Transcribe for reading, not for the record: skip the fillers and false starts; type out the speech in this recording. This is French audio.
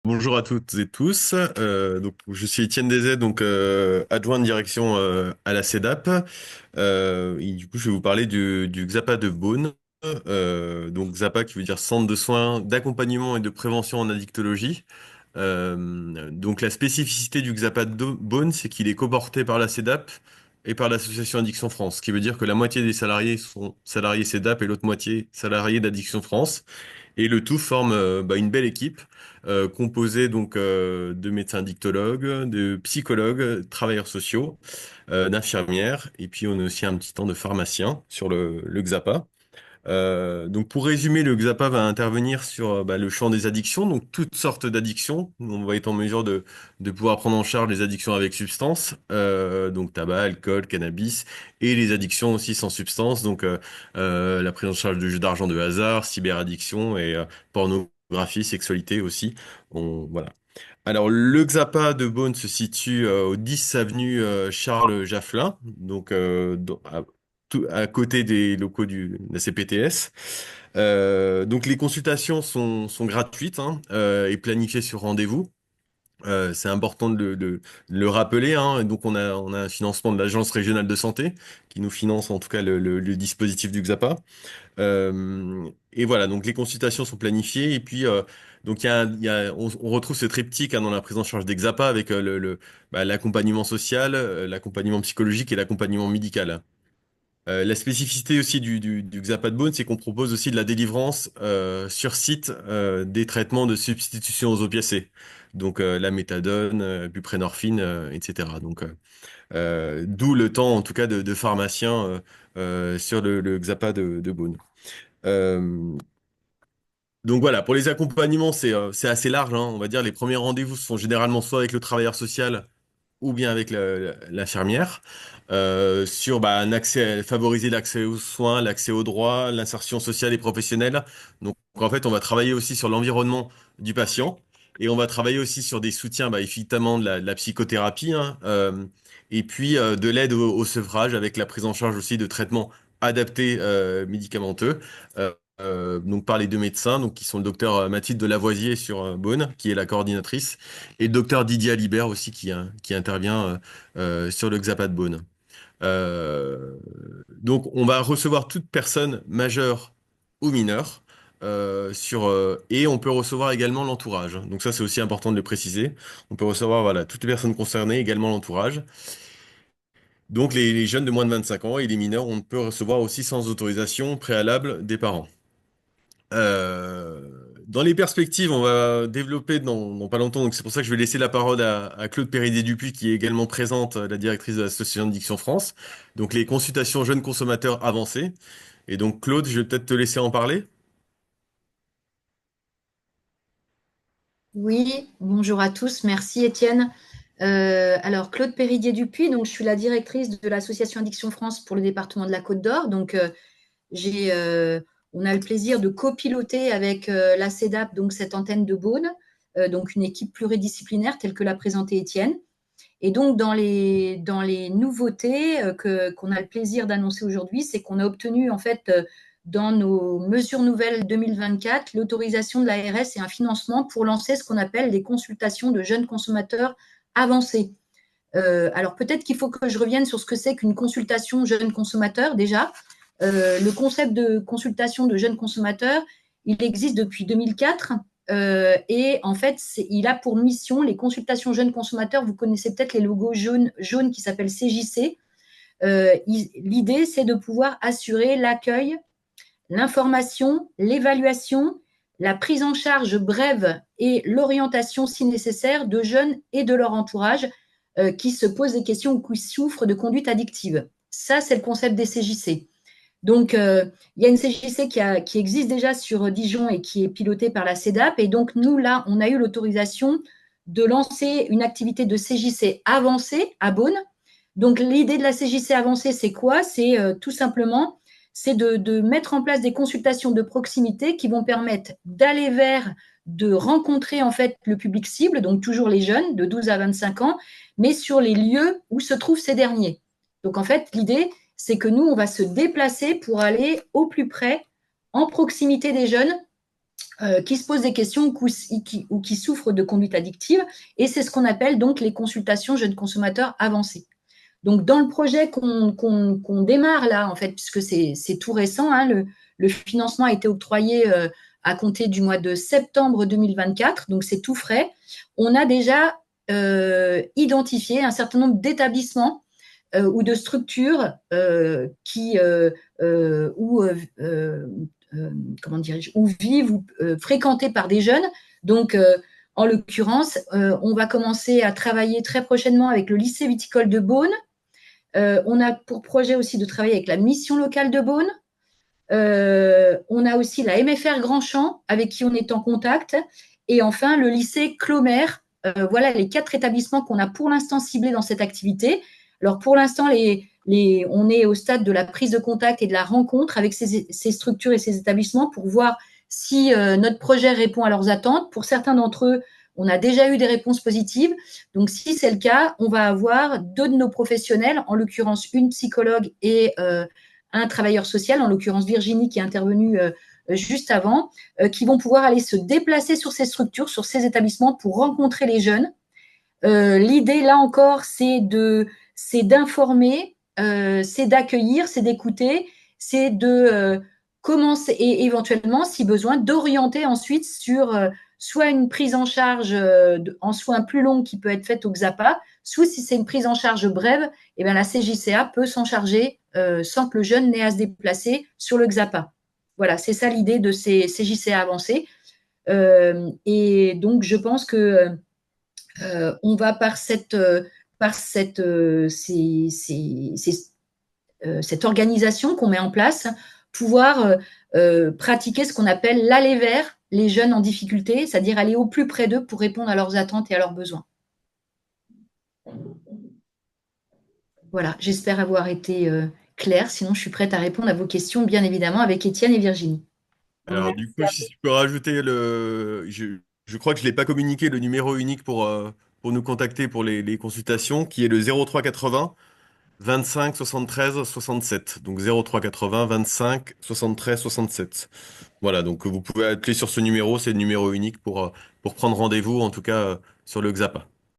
Bonjour à toutes et tous. Donc, je suis Étienne Deset, donc adjoint de direction à la CEDAP. Et du coup, je vais vous parler du XAPA de Beaune. Donc XAPA qui veut dire Centre de soins d'accompagnement et de prévention en addictologie. Donc la spécificité du XAPA de Beaune, c'est qu'il est coporté par la CEDAP et par l'association Addiction France, ce qui veut dire que la moitié des salariés sont salariés CEDAP et l'autre moitié salariés d'Addiction France. Et le tout forme une belle équipe composée donc de médecins dictologues, de psychologues, travailleurs sociaux, d'infirmières, et puis on a aussi un petit temps de pharmacien sur le XAPA. Donc pour résumer, le XAPA va intervenir sur le champ des addictions, donc toutes sortes d'addictions. On va être en mesure de pouvoir prendre en charge les addictions avec substance, donc tabac, alcool, cannabis, et les addictions aussi sans substance, donc la prise en charge de jeux d'argent de hasard, cyberaddiction et pornographie, sexualité aussi. Voilà. Alors, le XAPA de Beaune se situe au 10 avenue Charles Jaffelin, donc à côté des locaux de la CPTS. Donc, les consultations sont gratuites hein, et planifiées sur rendez-vous. C'est important de le rappeler, hein. Et donc, on a un financement de l'Agence régionale de santé qui nous finance en tout cas le dispositif du XAPA. Et voilà, donc les consultations sont planifiées et puis donc on retrouve ce triptyque hein, dans la prise en charge des XAPA avec l'accompagnement social, l'accompagnement psychologique et l'accompagnement médical. La spécificité aussi du XAPA de Beaune, c'est qu'on propose aussi de la délivrance sur site des traitements de substitution aux opiacés, donc la méthadone, buprenorphine, etc. Donc d'où le temps en tout cas de pharmacien sur le XAPA de Beaune. Euh, donc voilà, pour les accompagnements, c'est assez large, hein. On va dire les premiers rendez-vous se font généralement soit avec le travailleur social ou bien avec l'infirmière sur un accès, favoriser l'accès aux soins, l'accès aux droits, l'insertion sociale et professionnelle. Donc en fait, on va travailler aussi sur l'environnement du patient et on va travailler aussi sur des soutiens, évidemment de la psychothérapie, hein, et puis de l'aide au sevrage avec la prise en charge aussi de traitements adaptés médicamenteux. Donc par les deux médecins, donc qui sont le docteur Mathilde Delavoisier sur Beaune, qui est la coordinatrice, et le docteur Didier Alibert aussi qui intervient sur le Xapat de Beaune. Donc on va recevoir toute personne majeure ou mineure et on peut recevoir également l'entourage. Donc ça c'est aussi important de le préciser. On peut recevoir voilà toutes les personnes concernées, également l'entourage. Donc les jeunes de moins de 25 ans et les mineurs, on peut recevoir aussi sans autorisation préalable des parents. Dans les perspectives, on va développer dans pas longtemps, donc c'est pour ça que je vais laisser la parole à Claude Péridier-Dupuis, qui est également présente, la directrice de l'Association d'Addiction France, donc les consultations jeunes consommateurs avancées. Et donc Claude, je vais peut-être te laisser en parler. Oui, bonjour à tous. Merci Étienne. Alors Claude Péridier-Dupuis, donc je suis la directrice de l'association Addiction France pour le département de la Côte d'Or. Donc j'ai, on a le plaisir de copiloter avec la CEDAP donc cette antenne de Beaune, donc une équipe pluridisciplinaire telle que l'a présentée Étienne. Et donc dans les nouveautés qu'on a le plaisir d'annoncer aujourd'hui, c'est qu'on a obtenu en fait dans nos mesures nouvelles 2024 l'autorisation de l'ARS et un financement pour lancer ce qu'on appelle les consultations de jeunes consommateurs avancés. Alors peut-être qu'il faut que je revienne sur ce que c'est qu'une consultation jeune consommateur déjà. Le concept de consultation de jeunes consommateurs, il existe depuis 2004 et en fait, il a pour mission les consultations jeunes consommateurs. Vous connaissez peut-être les logos jaunes qui s'appellent CJC. L'idée, c'est de pouvoir assurer l'accueil, l'information, l'évaluation, la prise en charge brève et l'orientation, si nécessaire, de jeunes et de leur entourage qui se posent des questions ou qui souffrent de conduite addictive. Ça, c'est le concept des CJC. Donc, il y a une CJC qui existe déjà sur Dijon et qui est pilotée par la CEDAP. Et donc, nous, là, on a eu l'autorisation de lancer une activité de CJC avancée à Beaune. Donc, l'idée de la CJC avancée, c'est quoi? C'est tout simplement c'est de mettre en place des consultations de proximité qui vont permettre d'aller vers, de rencontrer en fait le public cible, donc toujours les jeunes de 12 à 25 ans, mais sur les lieux où se trouvent ces derniers. Donc en fait, l'idée, c'est que nous, on va se déplacer pour aller au plus près, en proximité des jeunes, qui se posent des questions ou qui souffrent de conduite addictive. Et c'est ce qu'on appelle donc les consultations jeunes consommateurs avancées. Donc, dans le projet qu'on démarre là, en fait, puisque c'est tout récent, hein, le financement a été octroyé à compter du mois de septembre 2024, donc c'est tout frais. On a déjà identifié un certain nombre d'établissements ou de structures comment dirais-je, où vivent ou fréquentés par des jeunes. Donc, en l'occurrence, on va commencer à travailler très prochainement avec le lycée viticole de Beaune. On a pour projet aussi de travailler avec la mission locale de Beaune. On a aussi la MFR Grand Champ, avec qui on est en contact. Et enfin, le lycée Clomer. Voilà les 4 établissements qu'on a pour l'instant ciblés dans cette activité. Alors, pour l'instant, on est au stade de la prise de contact et de la rencontre avec ces structures et ces établissements pour voir si notre projet répond à leurs attentes. Pour certains d'entre eux, on a déjà eu des réponses positives. Donc, si c'est le cas, on va avoir 2 de nos professionnels, en l'occurrence une psychologue et un travailleur social, en l'occurrence Virginie qui est intervenue juste avant, qui vont pouvoir aller se déplacer sur ces structures, sur ces établissements pour rencontrer les jeunes. L'idée, là encore, c'est d'informer, c'est d'accueillir, c'est d'écouter, c'est de commencer et éventuellement, si besoin, d'orienter ensuite sur soit une prise en charge en soins plus longs qui peut être faite au XAPA, soit si c'est une prise en charge brève, eh bien, la CJCA peut s'en charger sans que le jeune n'ait à se déplacer sur le XAPA. Voilà, c'est ça l'idée de ces CJCA avancés. Et donc, je pense que on va cette organisation qu'on met en place pouvoir pratiquer ce qu'on appelle l'aller vers les jeunes en difficulté, c'est-à-dire aller au plus près d'eux pour répondre à leurs attentes et à leurs besoins. Voilà, j'espère avoir été claire. Sinon, je suis prête à répondre à vos questions, bien évidemment, avec Étienne et Virginie. Alors, du coup, si tu peux rajouter je crois que je l'ai pas communiqué, le numéro unique pour nous contacter pour les consultations, qui est le 03 80 25 73 67. Donc 03 80 25 73 67. Voilà, donc vous pouvez appeler sur ce numéro, c'est le numéro unique pour prendre rendez-vous, en tout cas sur le XAPA.